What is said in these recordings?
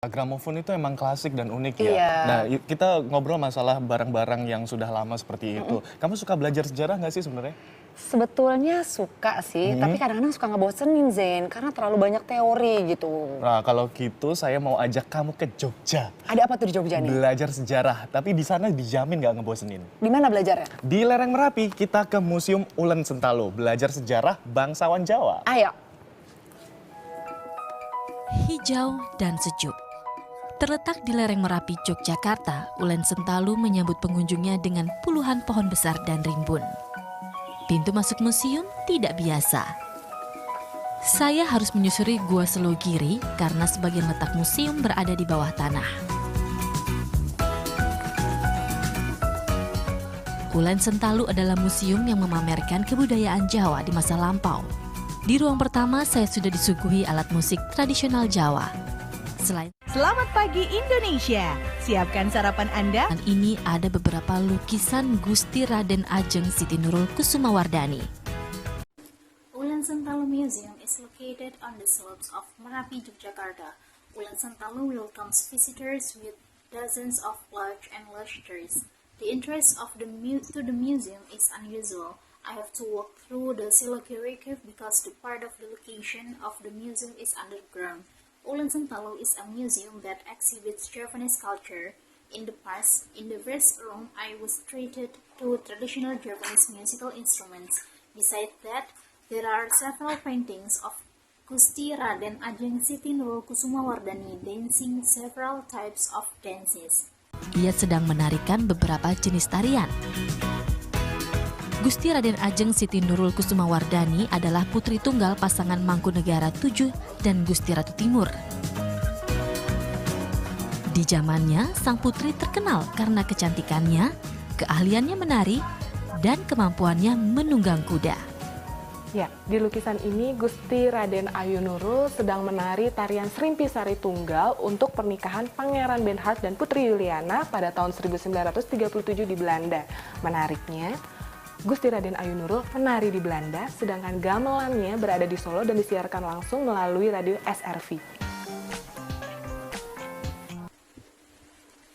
Gramofon itu emang klasik dan unik ya. Iya. Nah, kita ngobrol masalah barang-barang yang sudah lama seperti itu. Kamu suka belajar sejarah nggak sih sebenarnya? Sebetulnya suka sih, tapi kadang-kadang suka ngebosenin Zain, karena terlalu banyak teori gitu. Nah, kalau gitu saya mau ajak kamu ke Jogja. Ada apa tuh di Jogja nih? Belajar sejarah, tapi di sana dijamin nggak ngebosenin. Di mana belajarnya? Di lereng Merapi, kita ke Museum Ulen Sentalu, belajar sejarah bangsawan Jawa. Ayo. Hijau dan sejuk. Terletak di lereng Merapi, Yogyakarta, Ulen Sentalu menyambut pengunjungnya dengan puluhan pohon besar dan rimbun. Pintu masuk museum tidak biasa. Saya harus menyusuri Gua Selogiri karena sebagian letak museum berada di bawah tanah. Ulen Sentalu adalah museum yang memamerkan kebudayaan Jawa di masa lampau. Di ruang pertama saya sudah disuguhi alat musik tradisional Jawa. Selamat pagi Indonesia. Siapkan sarapan Anda. Dan ini ada beberapa lukisan Gusti Raden Ajeng Siti Nurul Kusumawardhani. Ulen Sentalu Museum is located on the slopes of Merapi, Yogyakarta. Ulen Sentalu welcomes visitors with dozens of large and lush trees. The interest of the museum is unusual. I have to walk through the Selogiri Cave because the part of the location of the museum is underground. Ulen Sentalu is a museum that exhibits Javanese culture. In the past, in the first room, I was treated to traditional Javanese musical instruments. Besides that, there are several paintings of Gusti Raden Ajeng Siti Nurul Kusumawardhani dancing several types of dances. Ia sedang menarikan beberapa jenis tarian. Gusti Raden Ajeng Siti Nurul Kusumawardhani adalah putri tunggal pasangan Mangkunegara VII dan Gusti Ratu Timur. Di zamannya, sang putri terkenal karena kecantikannya, keahliannya menari, dan kemampuannya menunggang kuda. Ya, di lukisan ini Gusti Raden Ayu Nurul sedang menari tarian Srimpi Sari Tunggal untuk pernikahan Pangeran Benhart dan Putri Juliana pada tahun 1937 di Belanda. Menariknya, Gusti Raden Ayu Nurul menari di Belanda, sedangkan gamelannya berada di Solo dan disiarkan langsung melalui radio SRV.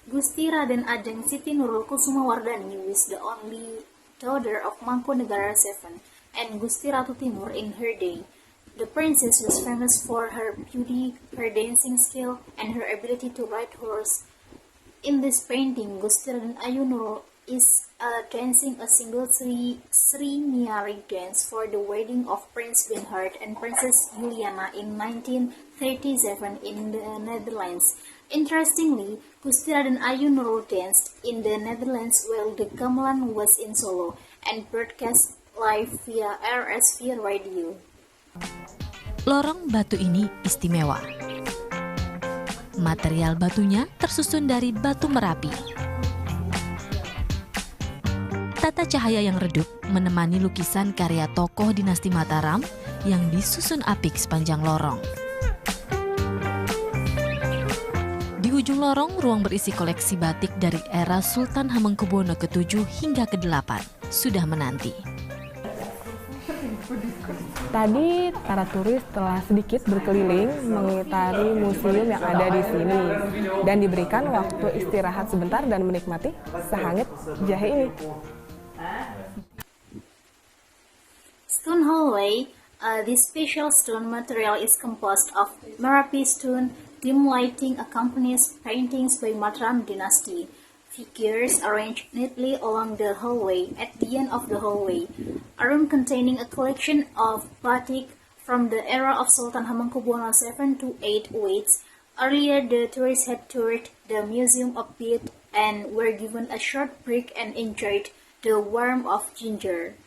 Gusti Raden Ajeng Siti Nurul Kusumawardhani was the only daughter of Mangkunegara VII and Gusti Ratu Timur in her day. The princess was famous for her beauty, her dancing skill, and her ability to ride horse. In this painting, Gusti Raden Ayu Nurul is dancing a single Sri dance for the wedding of Prince Benhart and Princess Juliana in 1937 in the Netherlands. Interestingly, Gusti Raden Ayu Nurul danced in the Netherlands while the gamelan was in Solo and broadcast live via RSV Radio. Lorong batu ini istimewa. Material batunya tersusun dari batu Merapi. Tata cahaya yang redup menemani lukisan karya tokoh dinasti Mataram yang disusun apik sepanjang lorong. Di ujung lorong, ruang berisi koleksi batik dari era Sultan Hamengkubuwono ke-7 hingga ke-8 sudah menanti. Tadi para turis telah sedikit berkeliling mengitari museum yang ada di sini dan diberikan waktu istirahat sebentar dan menikmati sehangit jahe ini. Stone Hallway, this special stone material is composed of Merapi stone. Dim lighting accompanies paintings by Mataram dynasty. Figures arranged neatly along the hallway. At the end of the hallway, a room containing a collection of batik from the era of Sultan Hamengkubuwono VII to VIII waits. Earlier, the tourists had toured the museum a bit and were given a short break and enjoyed the warmth of ginger.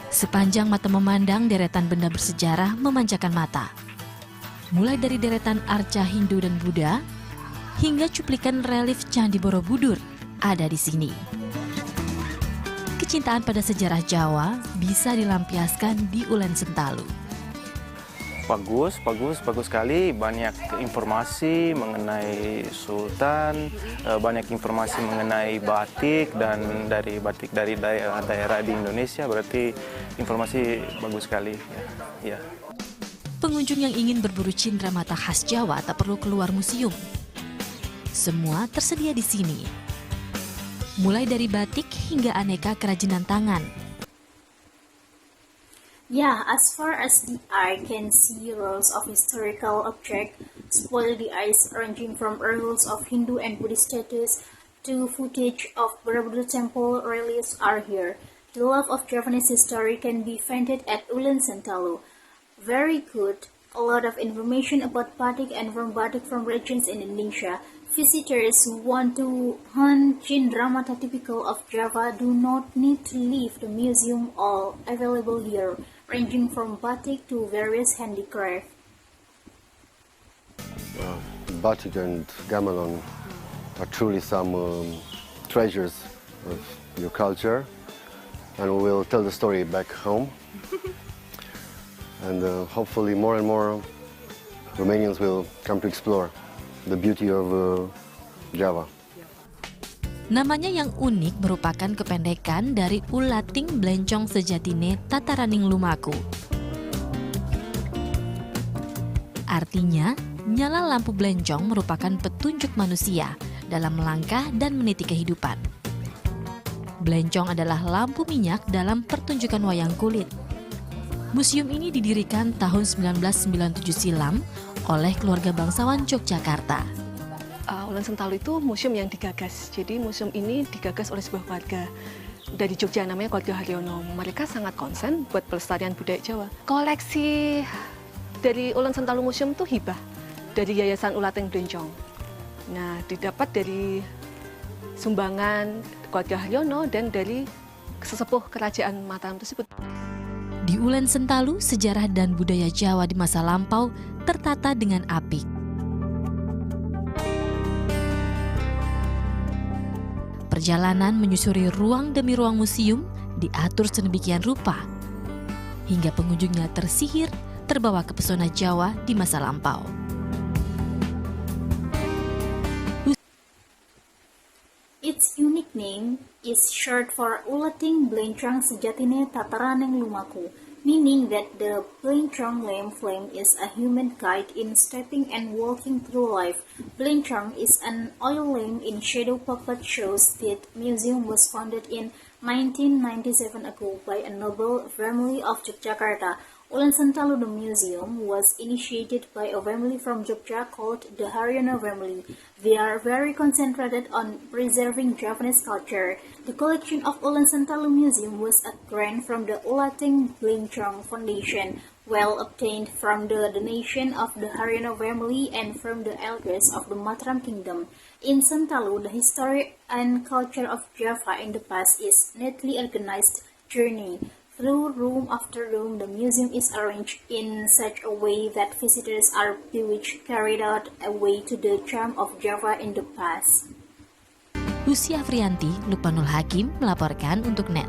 Sepanjang mata memandang, deretan benda bersejarah memanjakan mata. Mulai dari deretan arca Hindu dan Buddha, hingga cuplikan relief Candi Borobudur ada di sini. Kecintaan pada sejarah Jawa bisa dilampiaskan di Ulen Sentalu. Bagus sekali. Banyak informasi mengenai Sultan, banyak informasi mengenai batik dan dari batik dari daerah di Indonesia. Berarti informasi bagus sekali. Ya. pengunjung yang ingin berburu cindramata khas Jawa tak perlu keluar museum. Semua tersedia di sini. Mulai dari batik hingga aneka kerajinan tangan. Yeah, as far as the eye can see, rolls of historical objects spoil the eyes, ranging from rolls of Hindu and Buddhist statues to footage of Borobudur temple reliefs are here. The love of Javanese history can be found at Ulen Sentalu. Very good. A lot of information about batik and from batik from regions in Indonesia. Visitors who want to hunt cindramata typical of Java do not need to leave the museum, all available here, ranging from batik to various handicraft. Batik and gamelan are truly some treasures of your culture, and we will tell the story back home. And hopefully more and more Romanians will come to explore the beauty of Java. Namanya yang unik merupakan kependekan dari Ulating Blencong Sejatine Tataraning Lumaku. Artinya, nyala lampu blencong merupakan petunjuk manusia dalam melangkah dan meniti kehidupan. Blencong adalah lampu minyak dalam pertunjukan wayang kulit. Museum ini didirikan tahun 1997 silam oleh keluarga bangsawan Yogyakarta. Ulen Sentalu itu museum yang digagas. Jadi museum ini digagas oleh sebuah keluarga dari Jogja, namanya keluarga Haryono. Mereka sangat konsen buat pelestarian budaya Jawa. Koleksi dari Ulen Sentalu Museum itu hibah dari Yayasan Ulating Blencong. Nah, didapat dari sumbangan keluarga Haryono dan dari sesepuh kerajaan Mataram tersebut. Di Ulen Sentalu, sejarah dan budaya Jawa di masa lampau tertata dengan apik. Perjalanan menyusuri ruang demi ruang museum diatur sedemikian rupa, hingga pengunjungnya tersihir terbawa ke pesona Jawa di masa lampau. Its unique name is short for Ulating Blencong Sejatine Tataraning Lumaku, meaning that the Blencong lamp flame is a human guide in stepping and walking through life. Blencong is an oil lamp in shadow puppet shows that museum was founded in 1997 ago by a noble family of Yogyakarta. Ulen Sentalu the museum was initiated by a family from Jogja called the Haryono family. They are very concentrated on preserving Javanese culture. The collection of Ulen Sentalu Museum was a grant from the Ulating Blencong Foundation, well obtained from the donation of the Haryono family and from the elders of the Mataram Kingdom. In Sentalu, the history and culture of Java in the past is neatly organized journey. Through room after room, the museum is arranged in such a way that visitors are bewitched, carried out away to the charm of Java in the past. Lucia Afrianti, Lukmanul Hakim melaporkan untuk NET.